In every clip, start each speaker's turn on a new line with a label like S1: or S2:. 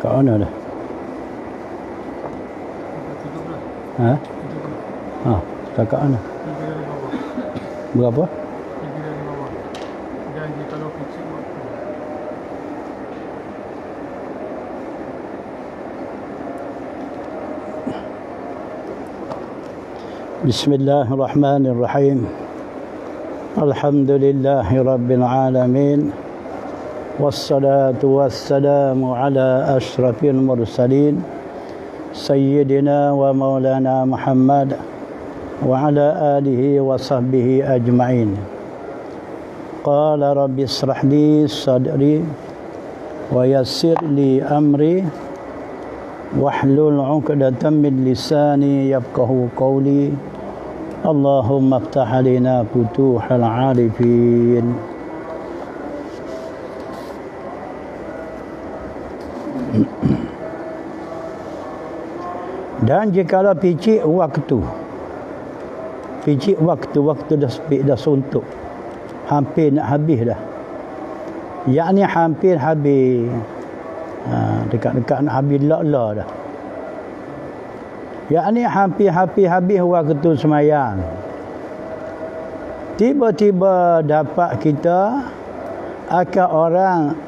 S1: Kat mana dah? Ha? Ha, setakat mana?
S2: 3 dari bawah.
S1: Berapa?
S2: 3 dari bawah. Janji kalau kecil waktu.
S1: Bismillahirrahmanirrahim. Alhamdulillahi rabbil alamin. Wassalatu wassalamu ala ashrafil mursalin Sayyidina wa maulana Muhammad wa ala alihi wa sahbihi ajma'in. Qala rabbi israh li sadri wa yassir li amri wahlul 'uqdatam min lisani yafqahu qawli. Allahumma iftah alaina futuhal 'arifin. Dan jikalau picik waktu dah suntuk, hampir nak habis dah, yakni hampir habis, dekat-dekat nak habis la dah, yakni hampir habis waktu semayang, tiba-tiba dapat kita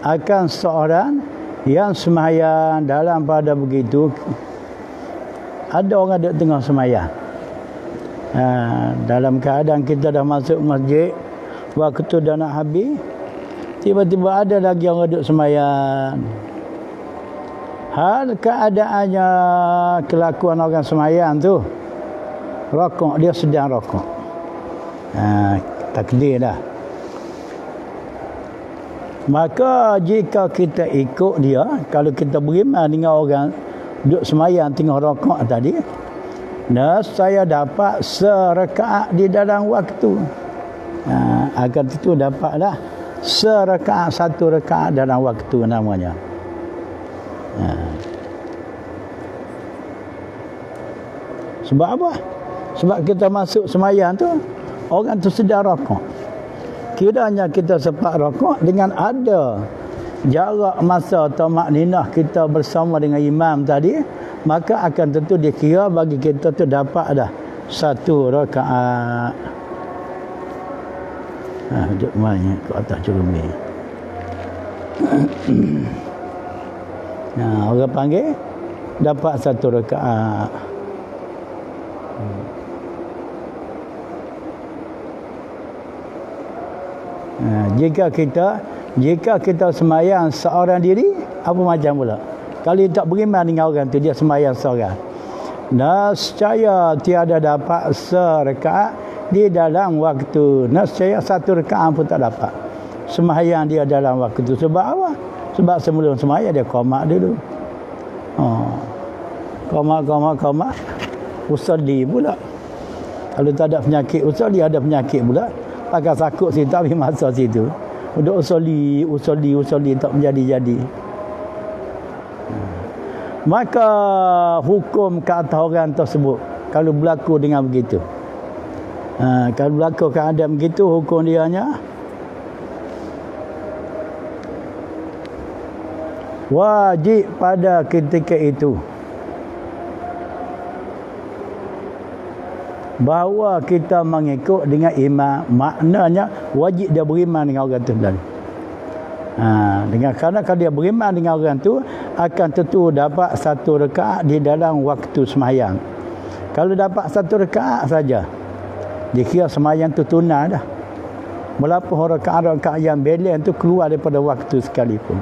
S1: akan seorang yang semayang dalam pada begitu. Ada orang duduk tengah semayang, dalam keadaan kita dah masuk masjid, waktu dah nak habis, tiba-tiba ada lagi orang duduk semayang. Hal keadaannya, kelakuan orang semayang tu, rokok, dia sedang rokok. Takdir dah. Maka jika kita ikut dia, kalau kita beriman dengan orang duduk semayang tengah rokok tadi, saya dapat serakaat di dalam waktu. Akan itu dapatlah serakaat, satu rakaat dalam waktu namanya. Sebab apa? Sebab kita masuk semayang tu, orang tu sedang rokok. Kiranya kita sempat rokok dengan ada jarak masa atau makninah kita bersama dengan imam tadi, maka akan tentu dikira bagi kita tu dapat dah satu rakaat. Duduk main ke atas cermin. Orang panggil dapat satu rakaat. Jika kita semayang seorang diri, apa macam pula? Kalau tak beriman dengan orang tu, dia semayang seorang, nescaya tiada dapat serakaat di dalam waktu. Nescaya satu rakaat pun tak dapat semayang dia dalam waktu tu. Sebab apa? Sebab sebelum semayang dia qomat dulu. Qomat usalli pula. Kalau tak ada penyakit usalli, ada penyakit pula, pakai sakut situ, habis masa situ duduk usolli tak menjadi-jadi. Maka hukum ke atas orang tersebut kalau berlaku dengan begitu, kalau berlaku keadaan begitu, hukum dia nya wajib pada ketika itu bahawa kita mengikut dengan imam. Maknanya wajib dia beriman dengan orang tu dan kerana kalau dia beriman dengan orang tu, akan tentu dapat satu rakaat di dalam waktu semayang. Kalau dapat satu rakaat saja, dikira semayang tu tunai dah. Melampau rakaat yang belen tu keluar daripada waktu sekalipun,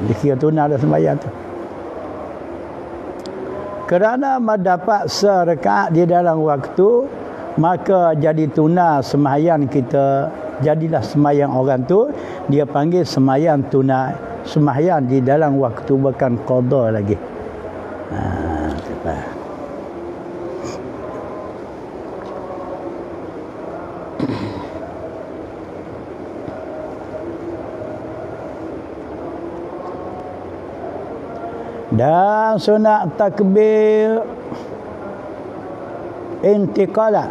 S1: dikira tunai dah semayang tu. Kerana mendapat serakaat di dalam waktu, maka jadi tunai semayang kita. Jadilah semayang orang tu, dia panggil semayang tunai, semayang di dalam waktu, bukan qada lagi. Dan sunat takbir intiqalah,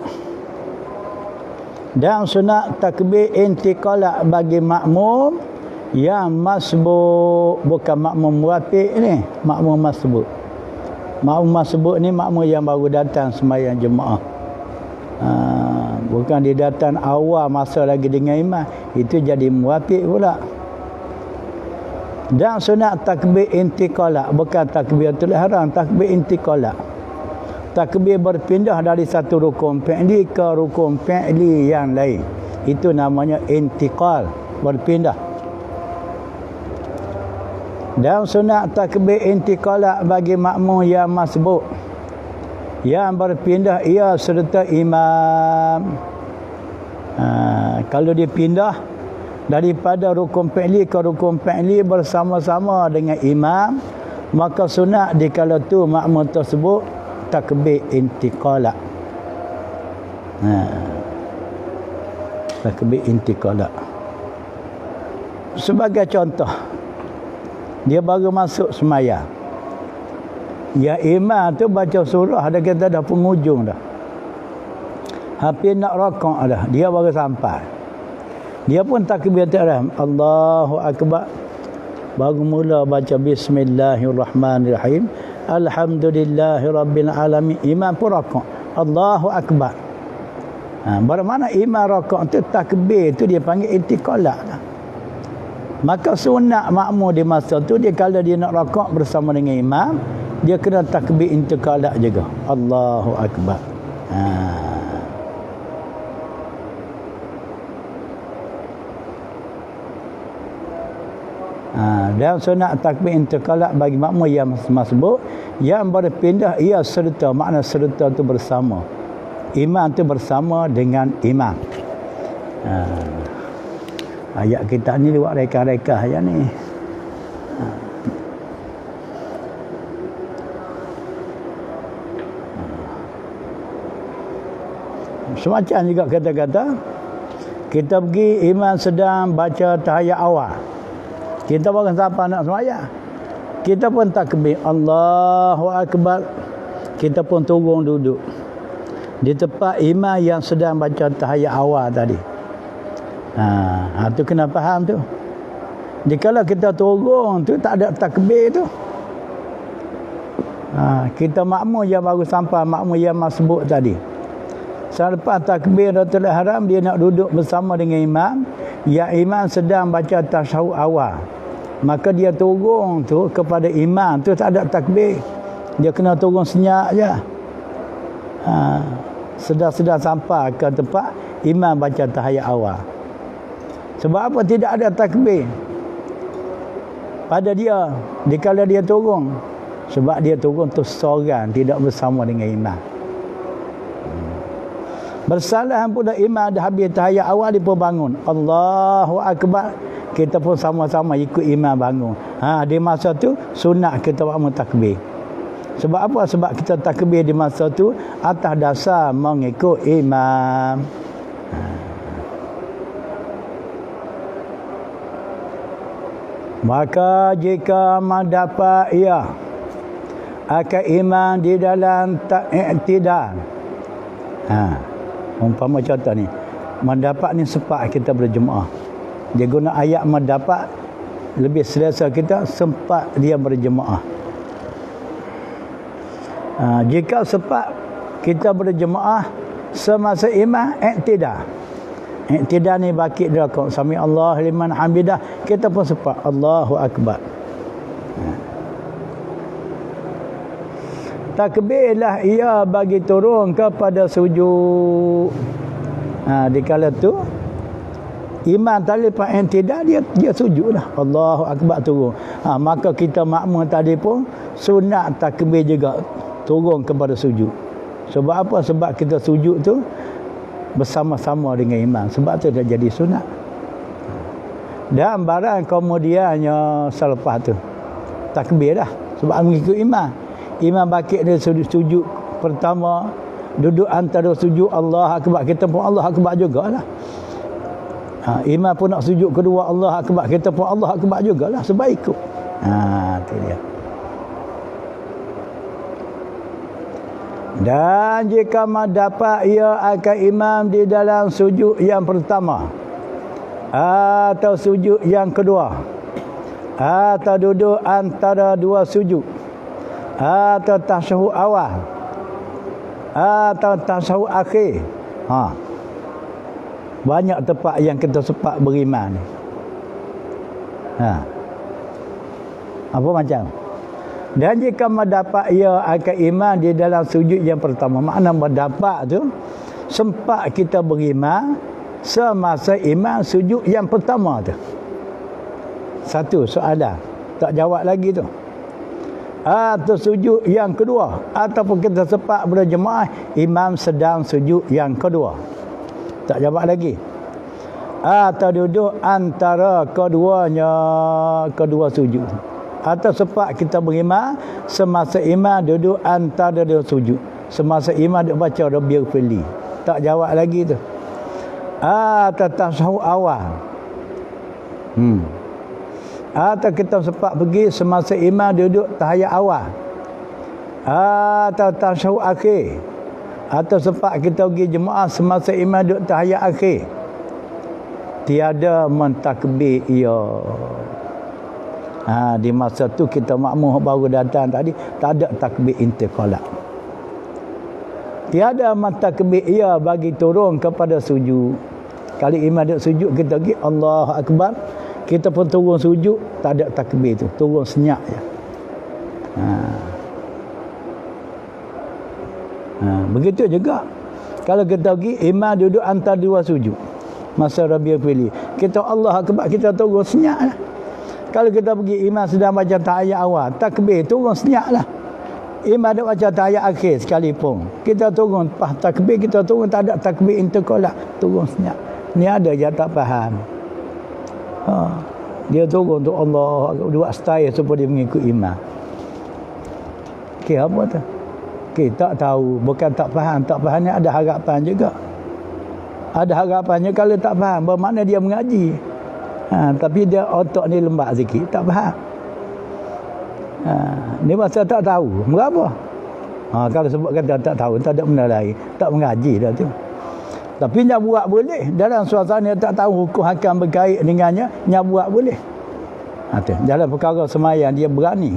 S1: dan sunat takbir intiqalah bagi makmum Yang masbuk bukan makmum muwafiq ni, makmum masbuk. Makmum masbuk ni makmum yang baru datang sembahyang jemaah. Bukan dia datang awal masa lagi dengan imam, itu jadi muwafiq pula. Dan sunat takbir intiqalah, bukan takbiratul ihram, takbir intiqalah. Takbir berpindah dari satu rukun fi'li ke rukun fi'li yang lain. Itu namanya intiqal, berpindah. Dan sunat takbir intiqalah bagi makmum yang masbuk, yang berpindah ia serta imam. Kalau dia pindah daripada rukun fi'li ke rukun fi'li bersama-sama dengan imam, maka sunat dikala tu makmum tersebut takbir intiqalah. Takbir intiqalah. Sebagai contoh, dia baru masuk sembahyang, ya imam tu baca surah, ada kata dah penghujung dah, hampir nak rakaat dah, dia baru sampai. Dia pun takbiratul ihram, Allahu akbar, baru mula baca bismillahirrahmanirrahim, alhamdulillahirabbil alamin, imam pun rakaat, Allahu akbar. Bagaimana imam rakaat tu, takbir tu dia panggil intiqalah dah. Maka sunat makmum di masa tu, dia kalau dia nak rakaat bersama dengan imam, dia kena takbir intiqalah juga, Allahu akbar. Dan sunat takbir intiqalah bagi makmum yang masbuk, yang berpindah ia serta, makna serta tu bersama, imam tu bersama dengan imam. Ayat kita ni buat reka-reka ayat ni. Semacam juga kata-kata, kita pergi imam sedang baca tahiyat awal, kita bukan siapa nak sembahyang, kita pun takbir Allahu akbar, kita pun turun duduk di tempat imam yang sedang baca tahiyat awal tadi. Tu kena faham tu. Jikalau kita turun tu tak ada takbir tu, kita makmum yang baru sampai, makmum yang masbuk tadi, selepas takbiratul ihram dia nak duduk bersama dengan imam, ya imam sedang baca tasyahud awal, maka dia turun tu kepada imam tu tak ada takbir, dia kena turun senyap je. Sedar-sedar sampai ke tempat imam baca tahiyat awal. Sebab apa tidak ada takbir pada dia dikala dia turun? Sebab dia turun tu seorang, tidak bersama dengan imam. Bersalahan pula imam dah habis tahiyat awal, dia pun bangun, Allahu akbar, kita pun sama-sama ikut imam bangun. Di masa tu sunat kita buat takbir. Sebab apa? Sebab kita takbir di masa tu atas dasar mengikut imam. Maka jika mendapat ia akan imam di dalam i'tidal, umpama contoh ni, mendapat ni sempat kita berjemaah, dia guna ayat mendapat lebih selesa kita, sempat dia berjemaah. Jika sempat kita berjemaah semasa imam i'tidal, i'tidal ni baki rakaat, sami Allah liman hamidah, kita pun sempat Allahu akbar. Takbirlah ia bagi turun kepada sujud. Dikala tu imam tali lepas i'tidal, dia sujud dah, Allahu akbar, turun. Maka kita makmum tadi pun sunat takbir juga, turun kepada sujud. Sebab apa? Sebab kita sujud tu bersama-sama dengan imam, sebab tu dah jadi sunat. Dan barang kemudiannya selepas tu takbir dah, sebab mengikut imam. Imam bakit dia sujud pertama, duduk antara sujud Allah akbar, kita pun Allah akbar jugalah. Imam pun nak sujud kedua Allah akbar, kita pun Allah akbar jugalah, sebab ikut. Tu dia. Dan jika mendapat ia akan imam di dalam sujud yang pertama, atau sujud yang kedua, atau duduk antara dua sujud, atau tasyahud awal, atau tasyahud akhir. Banyak tempat yang kita sempat beriman ni. Apa macam? Dan jika mendapat ia akan iman di dalam sujud yang pertama. Makna mendapat tu sempat kita beriman semasa iman sujud yang pertama tu. Satu soalan, tak jawab lagi tu. Atau sujud yang kedua, ataupun kita sempat berjemaah imam sedang sujud yang kedua. Tak jawab lagi. Atau duduk antara kedua sujud. Atau sempat kita beriman semasa imam duduk antara dua sujud. Semasa imam duk baca Rabbil Fili. Tak jawab lagi tu. Atau tasyahud awal. Atau kita sempat pergi semasa imam duduk tahiyat awal. Atau tasyahud akhir. Atau sempat kita pergi jemaah semasa imam duduk tahiyat akhir. Tiada mentakbir ia. Di masa tu kita makmum baru datang tadi, tak ada takbir intiqalat. Tiada mentakbir ia bagi turun kepada sujud. Kali imam duduk sujud, kita pergi Allahu Akbar, kita pun turun sujud, tak ada takbir tu, turun senyap je. Begitu juga kalau kita pergi imam duduk antara dua sujud masa Rabiul Fili, kita Allah Akbar, kita turun senyap lah. Kalau kita pergi imam sedang baca tahiyat awal, takbir, turun senyap lah. Imam duduk baca tahiyat akhir sekalipun, kita turun pas takbir, kita turun, tak ada takbir intiqalat, turun senyap. Ni ada je tak faham. Dia turun untuk Allah, buat style supaya dia mengikut imam. Apa tu? Tak tahu, bukan tak faham. Tak faham ni ada harapan juga. Ada harapannya kalau tak faham, bermakna dia mengaji. Tapi dia otak ni lembab sikit, tak faham. Ni masa tak tahu, berapa? Kalau sebut kata tak tahu, tak ada benda lain, tak mengaji dah tu. Tapi nak buat boleh. Dalam suasana tak tahu hukum hakam berkait dengannya, nak buat boleh. Dalam perkara sembahyang dia berani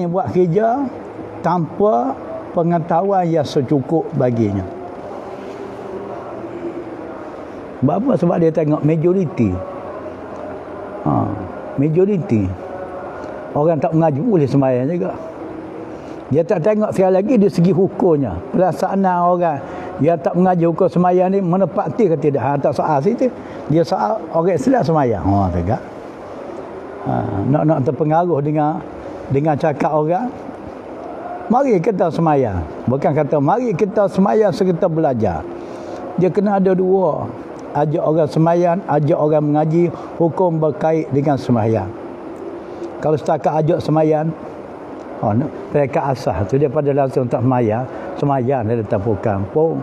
S1: buat kerja tanpa pengetahuan yang secukup baginya. Apa? Sebab dia tengok majoriti. Majoriti orang tak mengaji boleh sembahyang juga. Dia tak tengok sekali lagi di segi hukumnya. Pelaksanaan orang yang tak mengaji hukum sembahyang ni menepati ke tidak. Tak soal situ. Dia soal orang Islam sembahyang. Tegak. Nak terpengaruh dengan cakap orang. Mari kita sembahyang. Bukan kata mari kita sembahyang serta belajar. Dia kena ada dua. Ajak orang sembahyang, ajak orang mengaji hukum berkait dengan sembahyang. Kalau setakat ajak sembahyang, mereka asah tu dia pada langsung tak sembahyang dia datang pun kampung.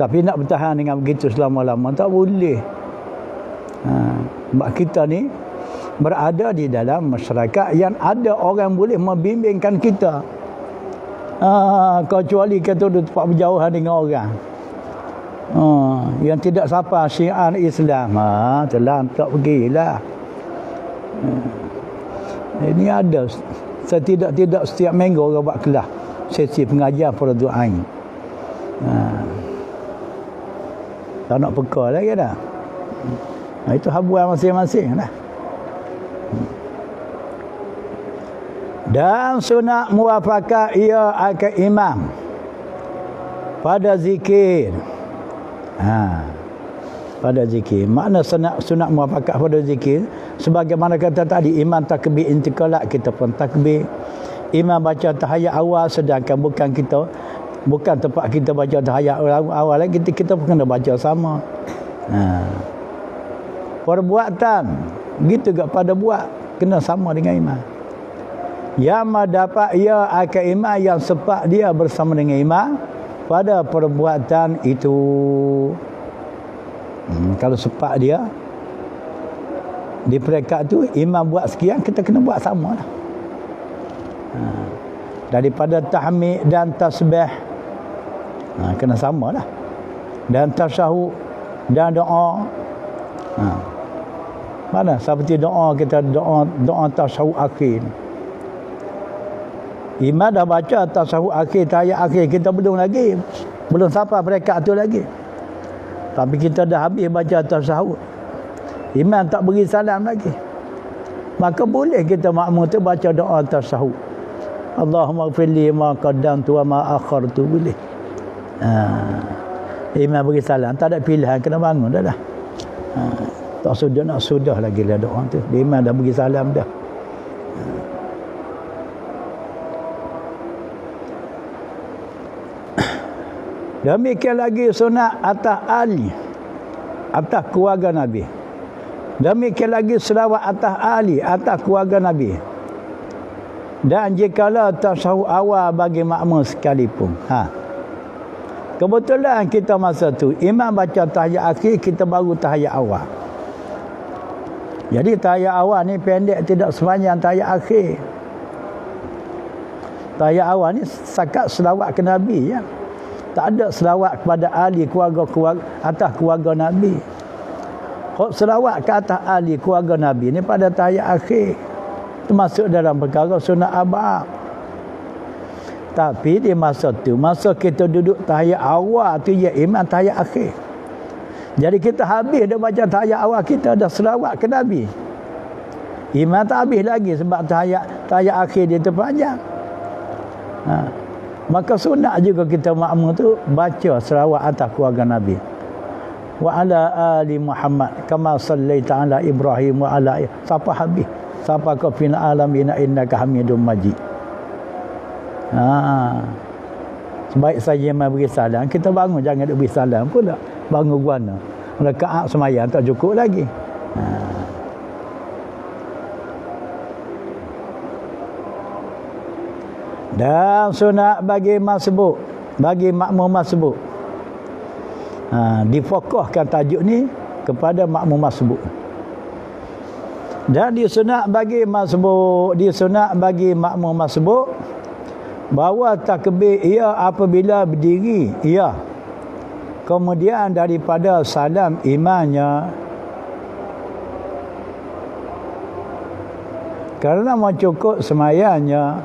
S1: Tapi nak bertahan dengan begitu selama-lama tak boleh. Sebab kita ni berada di dalam masyarakat yang ada orang boleh membimbingkan kita. Kecuali kita duduk tempat berjauhan dengan orang. Yang tidak sapa syiar Islam, terlantak pergilah. Ini ada setidak-tidak setiap minggu orang buat kelas sesi pengajian fardu ain. Tak nak peka lagi dah. Itu habuan masing-masing dah. Dan sunat muwafaqah ia akan imam pada zikir. Pada zikir. Makna sunat muwafaqah pada zikir, sebagaimana kata tadi, imam takbir intiqalat, kita pun takbir. Imam baca tahiyat awal, sedangkan bukan tempat kita baca tahiyat awal lagi, kita pun kena baca sama. Perbuatan gitu juga pada buat kena sama dengan imam. Yang mendapat ia akan imam yang sempat dia bersama dengan imam pada perbuatan itu. Kalau sempat dia di peringkat tu, imam buat sekian, kita kena buat sama lah. Daripada tahmid dan tasbih, kena sama lah. Dan tasyahud dan doa. Mana seperti doa kita, doa tasyahud akhir. Imam dah baca tasyahud akhir, tahiyat akhir, kita belum lagi. Belum sampai rakaat tu lagi. Tapi kita dah habis baca tasyahud. Imam tak beri salam lagi. Maka boleh kita makmum tu baca doa tasyahud. Allahumma ighfirli ma qaddamtu wa ma akhartu, boleh. Imam beri salam, tak ada pilihan, kena bangun dah. Tak sudah lagi lah doa tu. Imam dah beri salam dah. Demikian lagi sunat atas ahli, atas keluarga Nabi. Demikian lagi selawat atas ahli, atas keluarga Nabi. Dan jikalau tasyahud awal bagi makmum sekalipun. Kebetulan kita masa tu imam baca tahiyat akhir, kita baru tahiyat awal. Jadi tahiyat awal ni pendek, tidak sepanjang tahiyat akhir. Tahiyat awal ni sakat selawat ke Nabi ya. Tak ada selawat kepada ahli keluarga atas keluarga Nabi. Hak selawat ke atas ahli keluarga Nabi ni pada tahiyat akhir. Termasuk dalam perkara sunat abad. Tapi di masa tu, masa kita duduk tahiyat awal tu ya imam tahiyat akhir. Jadi kita habis dah baca tahiyat awal, kita dah selawat ke Nabi. Imam tak habis lagi sebab tahiyat akhir dia terpanjang. Maka sunat juga kita makmum tu baca selawat atas keluarga Nabi. Wa ala ali Muhammad kama sallaita ala Ibrahim wa ala sampai habis. Sampai ke fil alamin innaka Hamidum Majid. Sebaik saja mai beri salam, kita bangun jangan beri salam pula. Bangun guana. Rakaat sembahyang tak cukup lagi. Dan sunat bagi masbuk, bagi makmum masbuk. Difokuskan tajuk ni kepada makmum masbuk. Dan disunat bagi masbuk, disunat bagi makmum masbuk bahawa takbir ia apabila berdiri ia. Kemudian daripada salam imamnya, kerana mencukup semayangnya.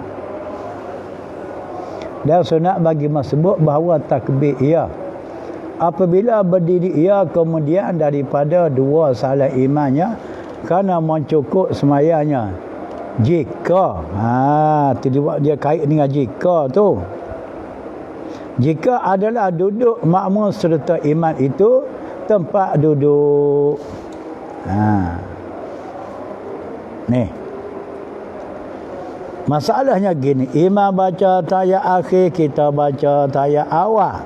S1: Dan sunat bagi masbuk bahawa takbir ia apabila berdiri ia kemudian daripada dua salam imamnya, kerana mencukup semayangnya. Jika dia kait dengan jika tu, jika adalah duduk makmum serta imam itu tempat duduk. Ni masalahnya gini, imam baca tahiyat akhir, kita baca tahiyat awal.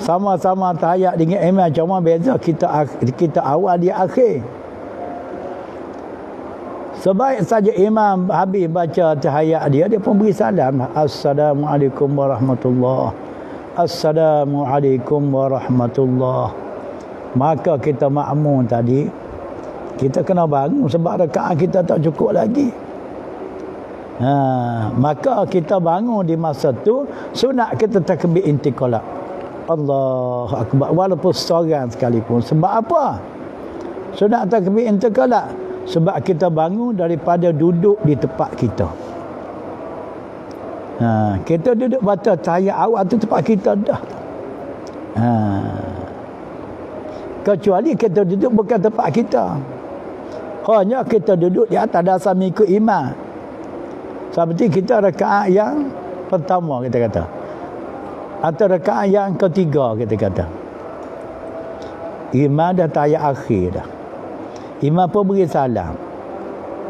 S1: Sama-sama tahiyat dengan imam, cuma beza kita awal, dia akhir. Sebaik saja imam habis baca tahiyat dia pun beri salam. Assalamualaikum warahmatullahi. Assalamualaikum warahmatullahi. Maka kita makmum tadi, kita kena bangun sebab rakaat kita tak cukup lagi. Maka kita bangun di masa tu, sunat kita takbir intiqalah. Allahu akbar walaupun seorang sekalipun. Sebab apa? Sunat takbir intiqalah sebab kita bangun daripada duduk di tempat kita. Kita duduk baca tahiyat awal tu tempat kita dah. Kecuali kita duduk bukan tempat kita. Hanya kita duduk di atas dasar mengikut imam. Seperti kita rakaat yang pertama kita kata, atau rakaat yang ketiga kita kata. Imam dah tahiyat akhir dah. Imam pun beri salam.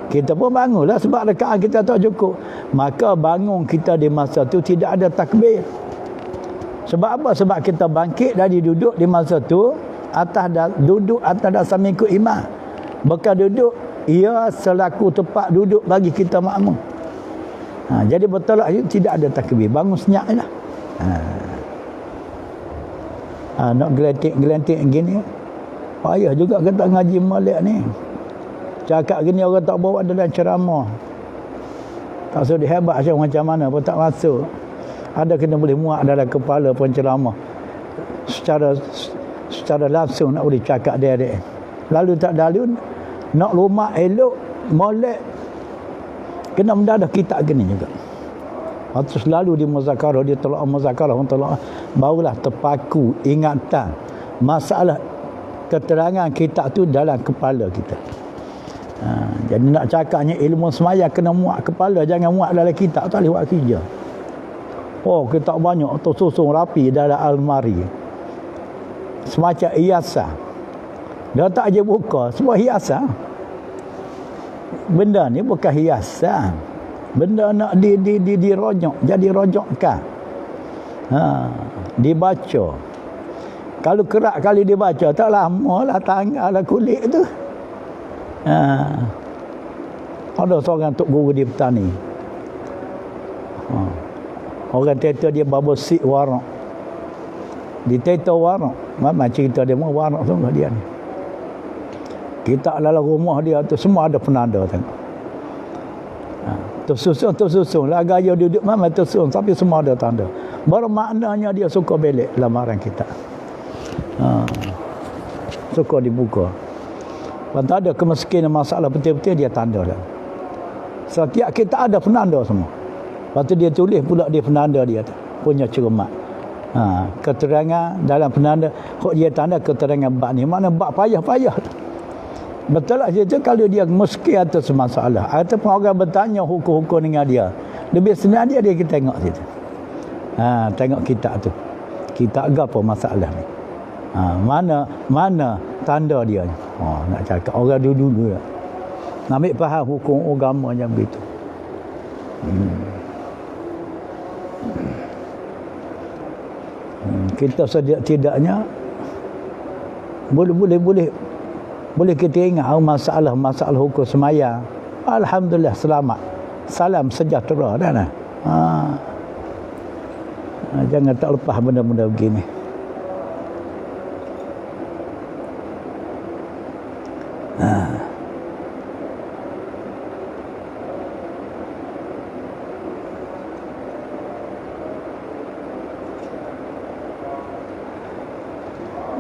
S1: Kita pun bangunlah sebab rakaat kita tak cukup. Maka bangun kita di masa tu tidak ada takbir. Sebab apa? Sebab kita bangkit dari duduk di masa tu duduk atas dasar mengikut imam. Bukan duduk ia selaku tempat duduk bagi kita makmum. Jadi betul lah, tidak ada takbir. Bangun senyap je lah. Nak gelantik gini. Payah juga kita ngaji Malik ni. Cakap gini orang tak bawa dalam ceramah. Tak sudi hebat macam mana pun tak masuk. Ada kena boleh muat dalam kepala penceramah. secara langsung nak boleh cakap dia. Lalu tak lalu nak rumah elok molek kena mendadah kitab gini juga. Lepas selalu di muzakarah, dia tolak muzakarah, barulah terpaku ingatan masalah keterangan kitab tu dalam kepala kita. Jadi nak cakapnya ilmu semaya kena muat kepala, jangan muat dalam kitab, tak boleh buat kerja. Oh, kitab banyak tersusun rapi dalam almari. Semacam hiasan. Dia tak je buka, semua hiasan. Benda ni bukan hiasan. Benda nak dirojok, jadi rojokkan. Dibaca. Kalau kerak kali dibaca, tak lama lah tanggal lah kulit tu. Ada seorang tok guru di petani. Orang teater dia babo sik warak. Di teater warak. Mama cerita dia mau warak sungguh dia ni. Kita dalam rumah dia tu semua ada penanda tengok. Tersusun lah gaya duduk mama tersusun tapi semua ada tanda. Baru maknanya dia suka belik lamaran kita. Suka dibuka. Kalau ada kemiskinan masalah betul-betul dia tanda dah. Setiap kita ada penanda semua. Lepas tu dia tulis pula dia penanda dia tu. Punya cermat. Keterangan dalam penanda. Kok dia tanda keterangan bab ni. Mana bab payah-payah. Betul lah cerita kalau dia miskin atas masalah. Ataupun orang bertanya hukum-hukum dengan dia. Lebih senang dia kita tengok situ. Tengok kitab tu. Kitab apa masalah ni. Mana tanda dia ni. Nak cakap orang dulu-dulu lah. Nak ambil faham hukum agama yang begitu. Kita setidak-tidaknya boleh kita ingat masalah hukum semaya. Alhamdulillah selamat. Salam sejahtera dah nah. Jangan tak lepas benda-benda begini.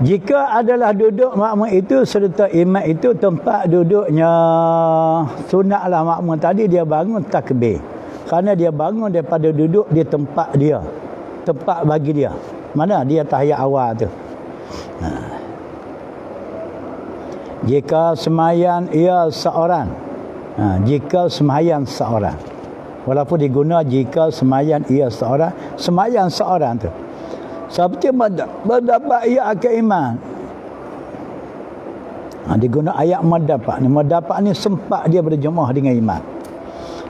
S1: Jika adalah duduk makmum itu serta imam itu tempat duduknya sunatlah makmum tadi dia bangun takbir. Kerana dia bangun daripada duduk di tempat dia. Tempat bagi dia. Mana dia tahiyat awal tu. Jika sembahyang ia seorang. Jika sembahyang seorang. Walaupun diguna jika sembahyang ia seorang. Sembahyang seorang tu. Seperti mendapat ia akan iman. Diguna ayat mendapat ni. Mendapat ni sempat dia berjemaah dengan iman.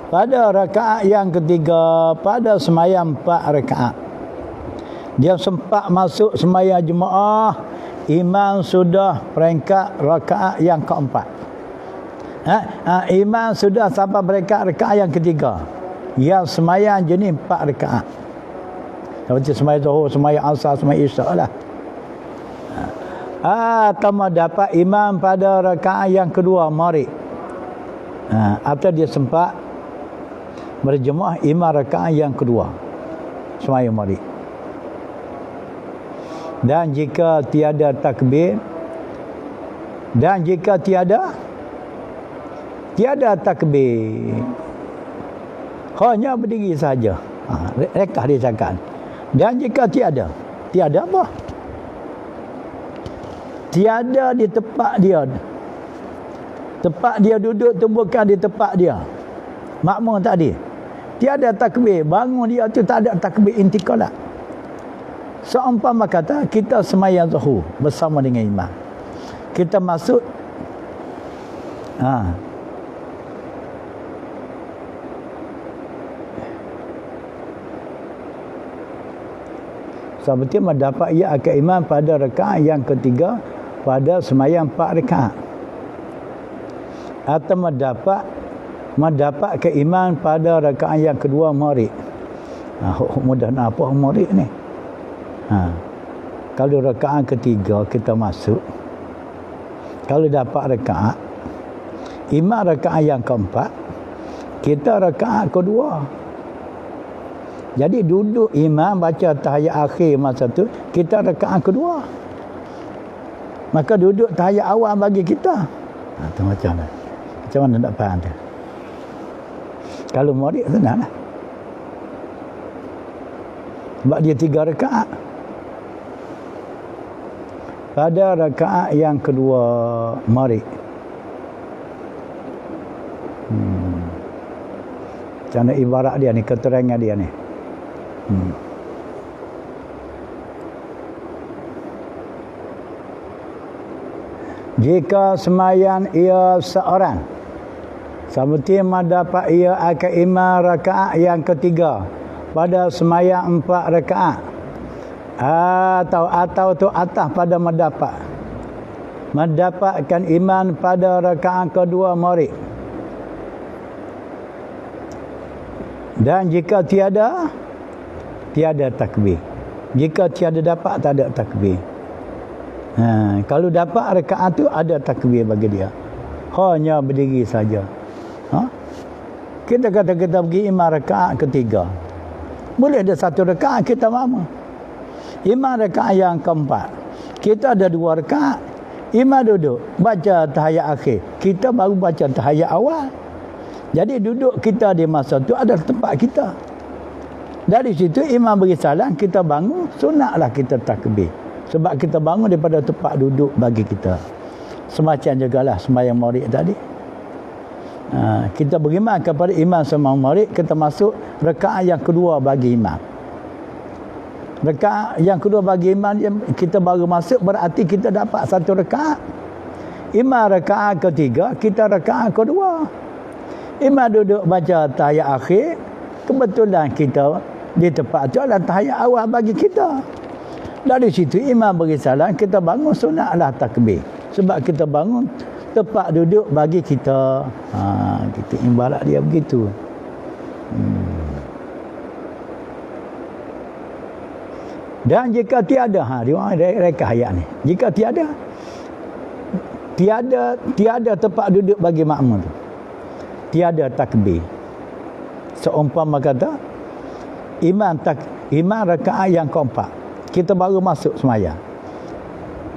S1: Pada rakaat yang ketiga, pada sembahyang 4 rakaat. Dia sempat masuk sembahyang jemaah. Iman sudah peringkat rakaat yang keempat. Iman sudah sampai peringkat rakaat yang ketiga. Yang sembahyang jenis 4 rakaat. Seperti sembahyang zuhur, sembahyang asar, sembahyang isyak lah. Atau dapat imam pada rakaat yang kedua maghrib. Atau dia sempat berjemaah imam rakaat yang kedua sembahyang maghrib. Dan jika tiada takbir, dan jika tiada takbir, hanya berdiri saja. Rekah dia cakap. Dan jika tiada apa? Tiada di tempat dia. Tempat dia duduk tu bukan di tempat dia. Makmum tadi. Tiada takbir. Bangun dia tu tak ada takbir intikalat. Seumpama kata kita sembahyang zuhur bersama dengan imam. Kita masuk seperti mendapat ia akan imam pada rakaat yang ketiga pada sembahyang 4 rakaat. Atau mendapat ke imam pada rakaat yang kedua maghrib. Mudah nak apa maghrib ni? Kalau rakaat ketiga kita masuk, kalau dapat rakaat, imam rakaat yang keempat, kita rakaat kedua. Jadi duduk imam baca tahiyat akhir masa tu, kita rakaat kedua. Maka duduk tahiyat awal bagi kita. Tu macam mana? Macam mana nak faham tu? Kalau murid senang lah. Sebab dia 3 rakaat. Pada rakaat yang kedua murid. Macam mana ibarat dia ni, keterangan dia ni. Jika semayan ia seorang, seperti mendapat ia akan imam rakaat yang ketiga pada semayang 4 rakaat, atau tu atas pada mendapatkan iman pada rakaat kedua murid. Dan jika tiada takbir. Jika tiada dapat, tak ada takbir. Kalau dapat rakaat tu ada takbir bagi dia. Hanya berdiri saja. Kita kata kita pergi imam rakaat ketiga. Boleh ada 1 rakaat kita mamu. Imam rakaat yang keempat. Kita ada 2 rakaat. Imam duduk baca tahiyat akhir. Kita baru baca tahiyat awal. Jadi duduk kita di masa tu adalah tempat kita. Dari situ imam beri salam, kita bangun, sunatlah kita takbir. Sebab kita bangun daripada tempat duduk bagi kita. Semacam jugalah sembahyang murid tadi. Kita beriman kepada imam sembahyang murid, kita masuk rakaat yang kedua bagi imam. Rakaat yang kedua bagi imam, kita baru masuk, berarti kita dapat 1 rakaat. Imam rakaat ketiga, kita rakaat kedua. Imam duduk baca tahiyat akhir, kebetulan kita di tempat tu adalah tahiyat awal bagi kita. Dari situ imam beri salam, kita bangun, sunatlah takbir. Sebab kita bangun tempat duduk bagi kita. Kita ibarat dia begitu. Dan jika tiada, dia reka ayat ni. Jika tiada tempat duduk bagi makmum tu. Tiada takbir. Seumpama kata imam rakaat yang keempat. Kita baru masuk semayang.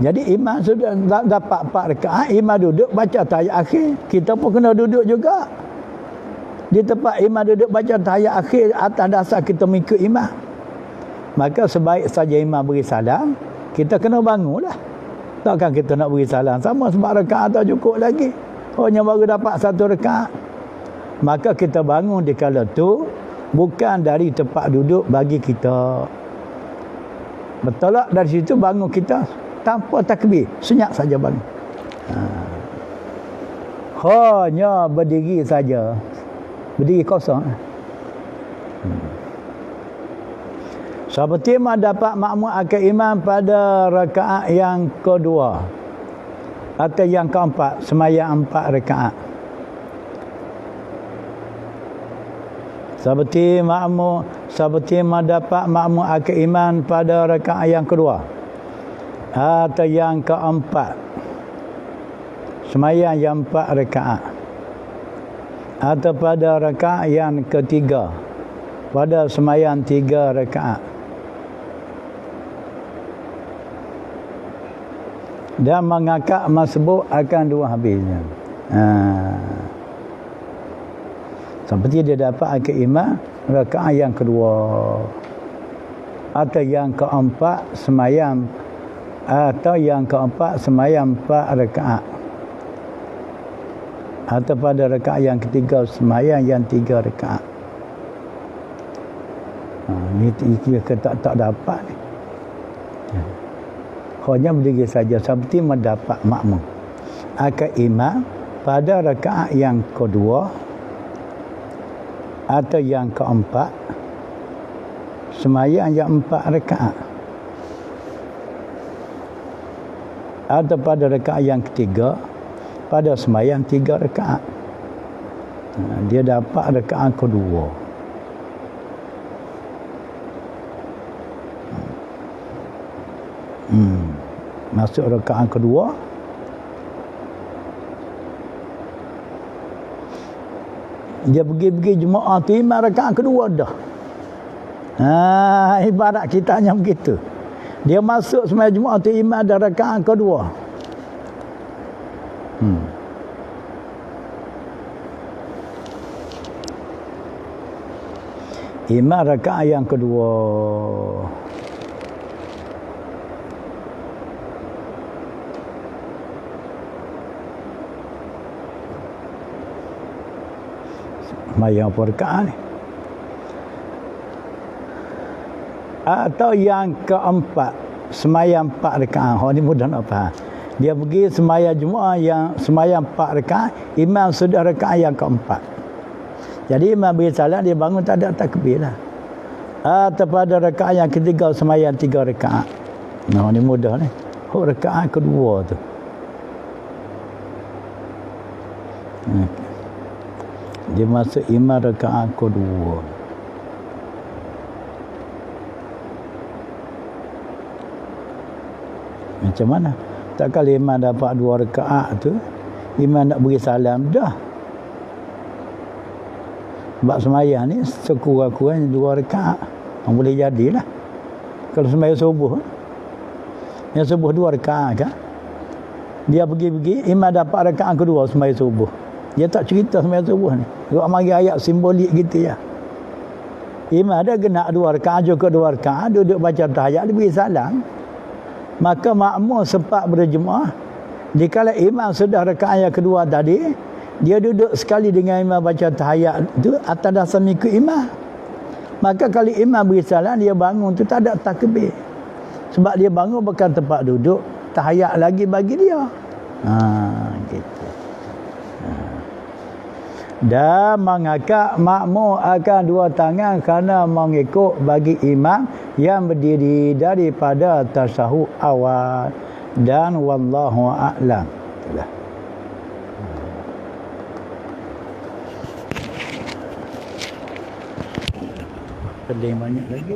S1: Jadi imam sudah dapat 4 rakaat, imam duduk baca tahiyat akhir, kita pun kena duduk juga. Di tempat imam duduk baca tahiyat akhir, atas dasar kita mengikut imam. Maka sebaik saja imam beri salam, kita kena bangunlah. Takkan kita nak beri salam sama sebab rakaat tak cukup lagi. Hanya baru dapat 1 rakaat. Maka kita bangun di kala tu bukan dari tempat duduk bagi kita. Bertolak dari situ bangun kita tanpa takbir, senyap saja bangun. Hanya berdiri saja, berdiri kosong. Seperti mendapat makmum akan imam pada rakaat yang kedua atau yang keempat, semayang 4 rakaat. Seperti mendapat makmum akan imam pada rakaat yang kedua atau yang keempat, semayang yang 4 rakaat, atau pada rakaat yang ketiga pada semayang 3 rakaat. Dan mengakak masbuk akan 2 habisnya. Seperti dia dapat akan imam rakaat yang kedua atau yang keempat semayang, atau yang keempat semayang 4 rakaat, atau pada rakaat yang ketiga semayang yang 3 rakaat. Ni kita tak dapat ni. Hanya berdiri saja seperti mendapat makmum akan imam pada rakaat yang kedua atau yang keempat semayang yang 4 rakaat, atau pada rakaat yang ketiga pada semayang 3 rakaat. Dia dapat rakaat kedua. Masuk rakaat kedua, dia pergi jemaah tu imam rakaat kedua dah. Ibarat kita hanya begitu. Dia masuk semua jemaah tu imam dah rakaat kedua. Imam rakaat yang kedua. Sembahyang apa rakaat ni? Atau yang keempat, sembahyang 4 rakaat. Hak ni mudah nak faham. Dia pergi sembahyang Jumaat yang sembahyang 4 rakaat, imam sudah rakaat yang keempat. Jadi imam beri salam, dia bangun tak ada takbir lah. Atau pada rakaat yang ketiga sembahyang 3 rakaat. Nah, ni mudah ni. Hak rakaat kedua tu. Dia masuk imam rakaat kedua. Macam mana? Tak kali imam dapat 2 rakaat tu, imam nak beri salam dah. Sebab sembahyang ni sekurang-kurangnya 2 rakaat. Boleh jadilah. Kalau sembahyang subuh, yang subuh 2 rakaat kan? Dia pergi-pergi, imam dapat rakaat kedua sembahyang subuh. Dia tak cerita sembahyang subuh ni. Dia mari ayat simbolik gitu ya. Imam ada kena 2 rakaat, cukup 2 rakaat, duduk baca tahiyat, dia beri salam. Maka makmum sempat berjemaah. Dikala imam sudah rakaat yang kedua tadi, dia duduk sekali dengan imam baca tahiyat tu atas dasar mengikut imam. Maka kalau imam beri salam, dia bangun tu tak ada takbir. Sebab dia bangun bukan tempat duduk, tahiyat lagi bagi dia. Gitu. Dan mengangkat makmum akan 2 tangan kerana mengikut bagi imam yang berdiri daripada tasyahud awal, dan wallahu a'lam. Itulah. Ada yang banyak lagi.